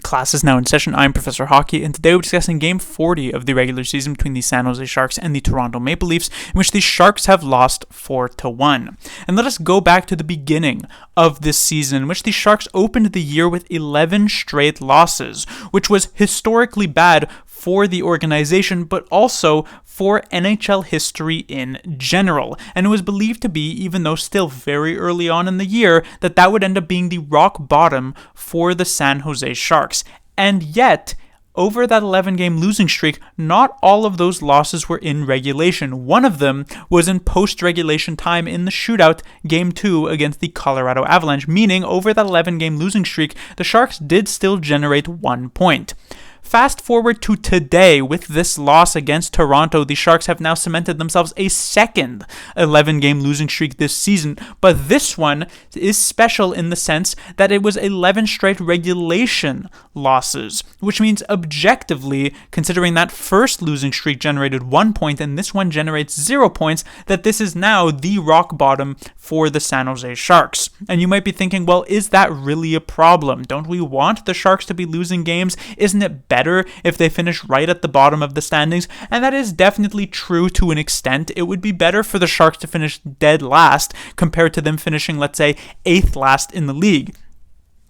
Class is now in session. I'm Professor Hockey, and today we're discussing Game 40 of the regular season between the San Jose Sharks and the Toronto Maple Leafs, in which the Sharks have lost 4-1. And let us go back to the beginning of this season, in which the Sharks opened the year with 11 straight losses, which was historically bad for the organization, but also for NHL history in general. And it was believed to be, even though still very early on in the year, that would end up being the rock bottom for the San Jose Sharks. And yet, over that 11-game losing streak, not all of those losses were in regulation. One of them was in post-regulation time in the shootout, Game 2 against the Colorado Avalanche, meaning over that 11-game losing streak, the Sharks did still generate 1 point. Fast forward to today, with this loss against Toronto, the Sharks have now cemented themselves a second 11-game losing streak this season, but this one is special in the sense that it was 11 straight regulation losses, which means objectively, considering that first losing streak generated 1 point and this one generates 0 points, that this is now the rock bottom for the San Jose Sharks. And you might be thinking, well, is that really a problem? Don't we want the Sharks to be losing games? Isn't it better if they finish right at the bottom of the standings? And that is definitely true to an extent. It would be better for the Sharks to finish dead last compared to them finishing, let's say, 8th last in the league.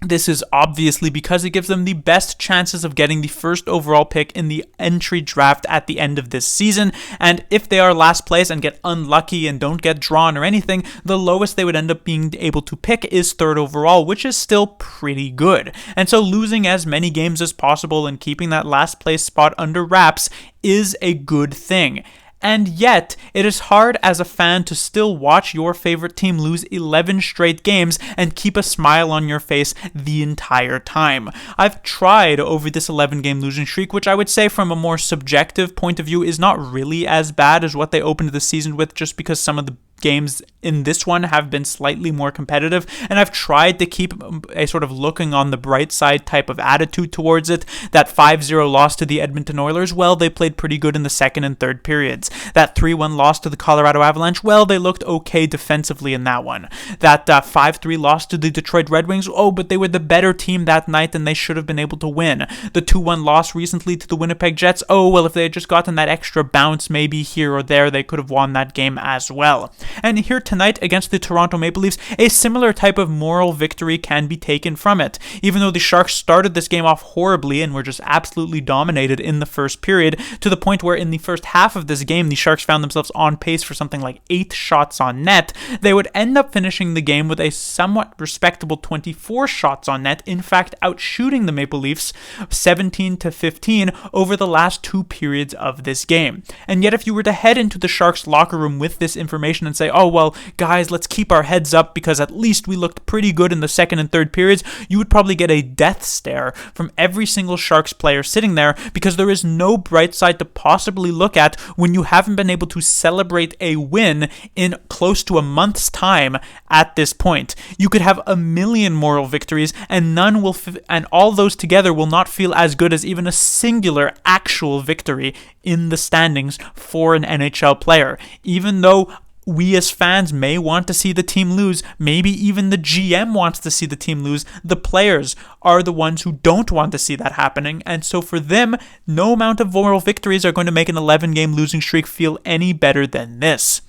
This is obviously because it gives them the best chances of getting the first overall pick in the entry draft at the end of this season, and if they are last place and get unlucky and don't get drawn or anything, the lowest they would end up being able to pick is 3rd overall, which is still pretty good. And so losing as many games as possible and keeping that last place spot under wraps is a good thing. And yet, it is hard as a fan to still watch your favorite team lose 11 straight games and keep a smile on your face the entire time. I've tried over this 11-game losing streak, which I would say from a more subjective point of view is not really as bad as what they opened the season with, just because some of the games in this one have been slightly more competitive, and I've tried to keep a sort of looking on the bright side type of attitude towards it. That 5-0 loss to the Edmonton Oilers, well, they played pretty good in the second and third periods. That 3-1 loss to the Colorado Avalanche, well, they looked okay defensively in that one. That 5-3 loss to the Detroit Red Wings, oh, but they were the better team that night and they should have been able to win. The 2-1 loss recently to the Winnipeg Jets, oh, well, if they had just gotten that extra bounce maybe here or there, they could have won that game as well. And here tonight against the Toronto Maple Leafs, a similar type of moral victory can be taken from it. Even though the Sharks started this game off horribly and were just absolutely dominated in the first period, to the point where in the first half of this game, the Sharks found themselves on pace for something like 8 shots on net, they would end up finishing the game with a somewhat respectable 24 shots on net, in fact outshooting the Maple Leafs 17-15 over the last 2 periods of this game. And yet if you were to head into the Sharks locker room with this information and say, oh, well, guys, let's keep our heads up because at least we looked pretty good in the second and third periods, you would probably get a death stare from every single Sharks player sitting there, because there is no bright side to possibly look at when you haven't been able to celebrate a win in close to a month's time at this point. You could have a million moral victories and none will and all those together will not feel as good as even a singular actual victory in the standings for an NHL player. Even though we as fans may want to see the team lose, maybe even the GM wants to see the team lose, the players are the ones who don't want to see that happening, and so for them, no amount of moral victories are going to make an 11-game losing streak feel any better than this.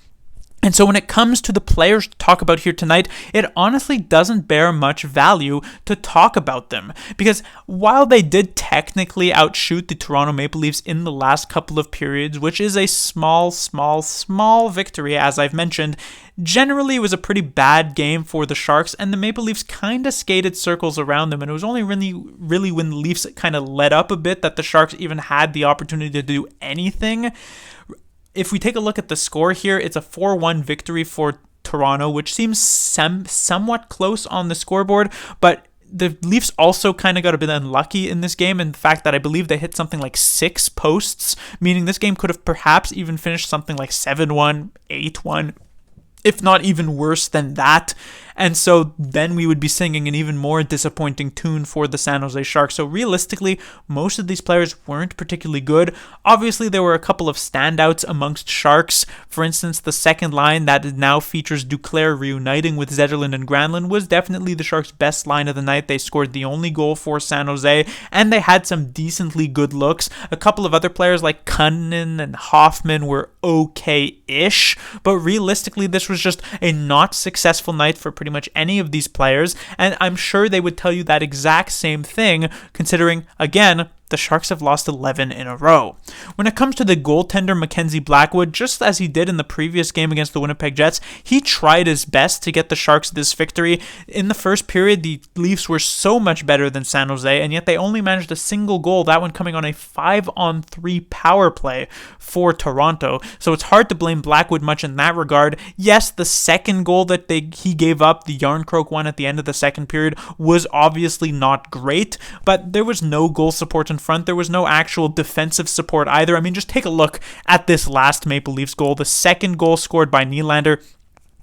And so when it comes to the players to talk about here tonight, it honestly doesn't bear much value to talk about them. Because while they did technically outshoot the Toronto Maple Leafs in the last couple of periods, which is a small victory, as I've mentioned, generally it was a pretty bad game for the Sharks, and the Maple Leafs kind of skated circles around them. And it was only really when the Leafs kind of let up a bit that the Sharks even had the opportunity to do anything. If we take a look at the score here, it's a 4-1 victory for Toronto, which seems somewhat close on the scoreboard, but the Leafs also kind of got a bit unlucky in this game in the fact that I believe they hit something like 6 posts, meaning this game could have perhaps even finished something like 7-1, 8-1. if not even worse than that. And so then we would be singing an even more disappointing tune for the San Jose Sharks. So realistically, most of these players weren't particularly good. Obviously, there were a couple of standouts amongst Sharks. For instance, the second line that now features Duclair reuniting with Zetterlund and Granlund was definitely the Sharks' best line of the night. They scored the only goal for San Jose, and they had some decently good looks. A couple of other players like Cunnin and Hoffman were okay-ish, but realistically, this was just a not successful night for pretty much any of these players, and I'm sure they would tell you that exact same thing, considering, again, the Sharks have lost 11 in a row. When it comes to the goaltender Mackenzie Blackwood, just as he did in the previous game against the Winnipeg Jets, he tried his best to get the Sharks this victory. In the first period, the Leafs were so much better than San Jose, and yet they only managed a single goal, that one coming on a 5-on-3 power play for Toronto. So it's hard to blame Blackwood much in that regard. Yes, the second goal that he gave up, the Yarncroke one at the end of the second period, was obviously not great, but there was no goal support in front. There was no actual defensive support either. I mean, just take a look at this last Maple Leafs goal, the second goal scored by Nylander.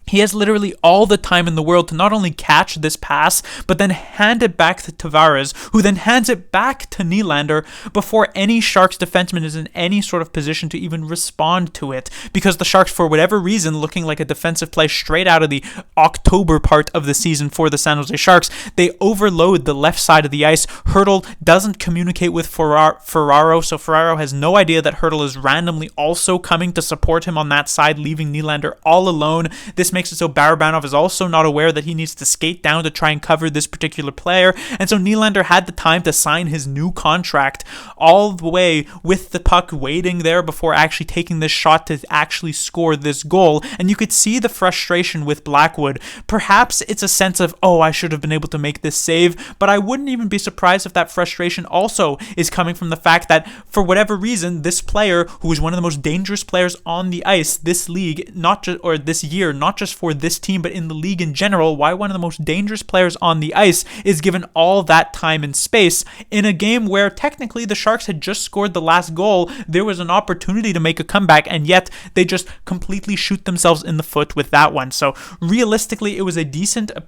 He has literally all the time in the world to not only catch this pass, but then hand it back to Tavares, who then hands it back to Nylander before any Sharks defenseman is in any sort of position to even respond to it. Because the Sharks, for whatever reason, looking like a defensive play straight out of the October part of the season for the San Jose Sharks, they overload the left side of the ice. Hurdle doesn't communicate with Ferraro, so Ferraro has no idea that Hurdle is randomly also coming to support him on that side, leaving Nylander all alone. This makes it so Barabanov is also not aware that he needs to skate down to try and cover this particular player, and so Nylander had the time to sign his new contract all the way with the puck waiting there before actually taking this shot to actually score this goal, and you could see the frustration with Blackwood. Perhaps it's a sense of, oh, I should have been able to make this save, but I wouldn't even be surprised if that frustration also is coming from the fact that, for whatever reason, this player, who is one of the most dangerous players on the ice this league, this year, not just for this team, but in the league in general, why one of the most dangerous players on the ice is given all that time and space in a game where technically the Sharks had just scored the last goal. There was an opportunity to make a comeback, and yet they just completely shoot themselves in the foot with that one. So realistically, it was a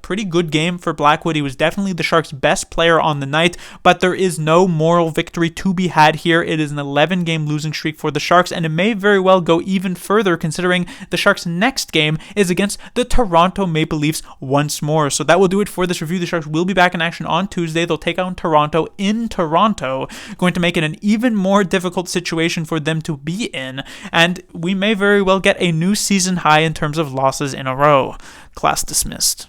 pretty good game for Blackwood. He was definitely the Sharks' best player on the night, but there is no moral victory to be had here. It is an 11-game losing streak for the Sharks, and it may very well go even further considering the Sharks' next game is against the Toronto Maple Leafs once more. So that will do it for this review. The Sharks will be back in action on Tuesday. They'll take on Toronto in Toronto, going to make it an even more difficult situation for them to be in, and we may very well get a new season high in terms of losses in a row. Class dismissed.